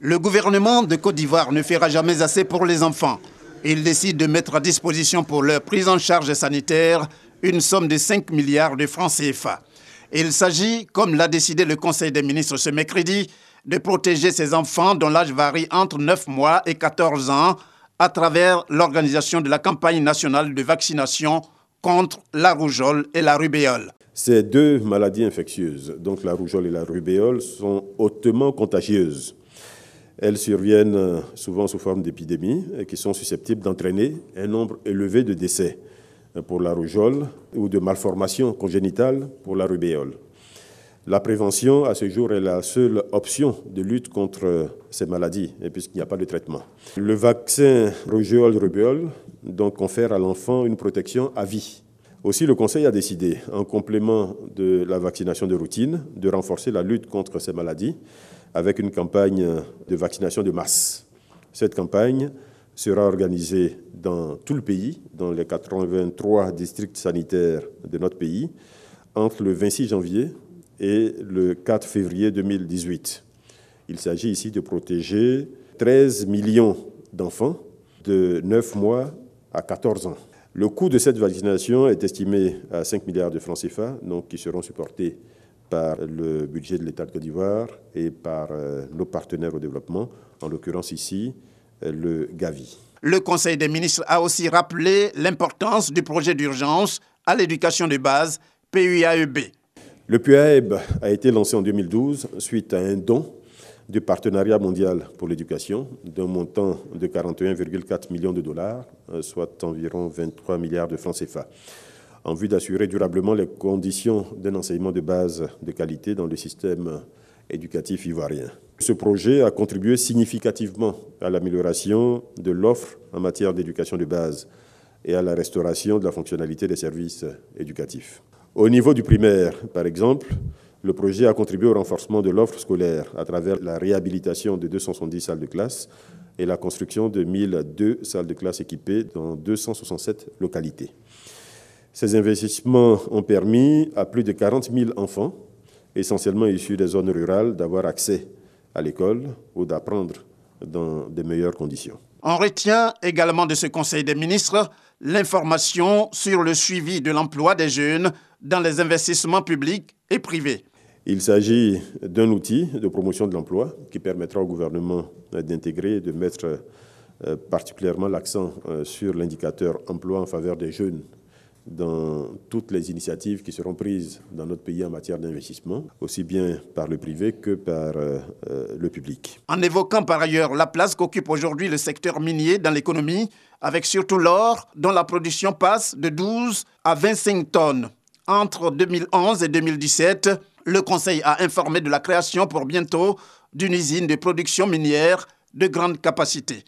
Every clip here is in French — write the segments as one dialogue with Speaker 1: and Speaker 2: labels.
Speaker 1: Le gouvernement de Côte d'Ivoire ne fera jamais assez pour les enfants. Il décide de mettre à disposition pour leur prise en charge sanitaire une somme de 5 milliards de francs CFA. Il s'agit, comme l'a décidé le Conseil des ministres ce mercredi, de protéger ces enfants dont l'âge varie entre 9 mois et 14 ans à travers l'organisation de la campagne nationale de vaccination contre la rougeole et la rubéole.
Speaker 2: Ces deux maladies infectieuses, donc la rougeole et la rubéole, sont hautement contagieuses. Elles surviennent souvent sous forme d'épidémies et qui sont susceptibles d'entraîner un nombre élevé de décès pour la rougeole ou de malformations congénitales pour la rubéole. La prévention, à ce jour, est la seule option de lutte contre ces maladies, puisqu'il n'y a pas de traitement. Le vaccin rougeole-rubéole donc confère à l'enfant une protection à vie. Aussi, le Conseil a décidé, en complément de la vaccination de routine, de renforcer la lutte contre ces maladies avec une campagne de vaccination de masse. Cette campagne sera organisée dans tout le pays, dans les 83 districts sanitaires de notre pays, entre le 26 janvier et le 4 février 2018. Il s'agit ici de protéger 13 millions d'enfants de 9 mois à 14 ans. Le coût de cette vaccination est estimé à 5 milliards de francs CFA, donc qui seront supportés par le budget de l'État de Côte d'Ivoire et par nos partenaires au développement, en l'occurrence ici, le Gavi.
Speaker 1: Le Conseil des ministres a aussi rappelé l'importance du projet d'urgence à l'éducation de base, PUAEB.
Speaker 2: Le PUAEB a été lancé en 2012 suite à un don du Partenariat mondial pour l'éducation d'un montant de 41,4 millions de dollars, soit environ 23 milliards de francs CFA, en vue d'assurer durablement les conditions d'un enseignement de base de qualité dans le système éducatif ivoirien. Ce projet a contribué significativement à l'amélioration de l'offre en matière d'éducation de base et à la restauration de la fonctionnalité des services éducatifs. Au niveau du primaire, par exemple, le projet a contribué au renforcement de l'offre scolaire à travers la réhabilitation de 270 salles de classe et la construction de 1002 salles de classe équipées dans 267 localités. Ces investissements ont permis à plus de 40 000 enfants, essentiellement issus des zones rurales, d'avoir accès à l'école ou d'apprendre dans de meilleures conditions.
Speaker 1: On retient également de ce Conseil des ministres l'information sur le suivi de l'emploi des jeunes dans les investissements publics et privés.
Speaker 2: Il s'agit d'un outil de promotion de l'emploi qui permettra au gouvernement d'intégrer et de mettre particulièrement l'accent sur l'indicateur emploi en faveur des jeunes dans toutes les initiatives qui seront prises dans notre pays en matière d'investissement, aussi bien par le privé que par le public.
Speaker 1: En évoquant par ailleurs la place qu'occupe aujourd'hui le secteur minier dans l'économie, avec surtout l'or, dont la production passe de 12 à 25 tonnes. Entre 2011 et 2017, le Conseil a informé de la création pour bientôt d'une usine de production minière de grande capacité.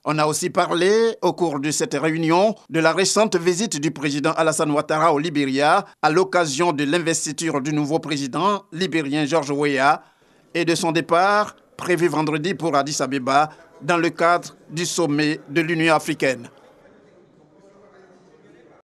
Speaker 1: On a aussi parlé, au cours de cette réunion, de la récente visite du président Alassane Ouattara au Libéria à l'occasion de l'investiture du nouveau président libérien George Weah et de son départ prévu vendredi pour Addis Abeba dans le cadre du sommet de l'Union africaine.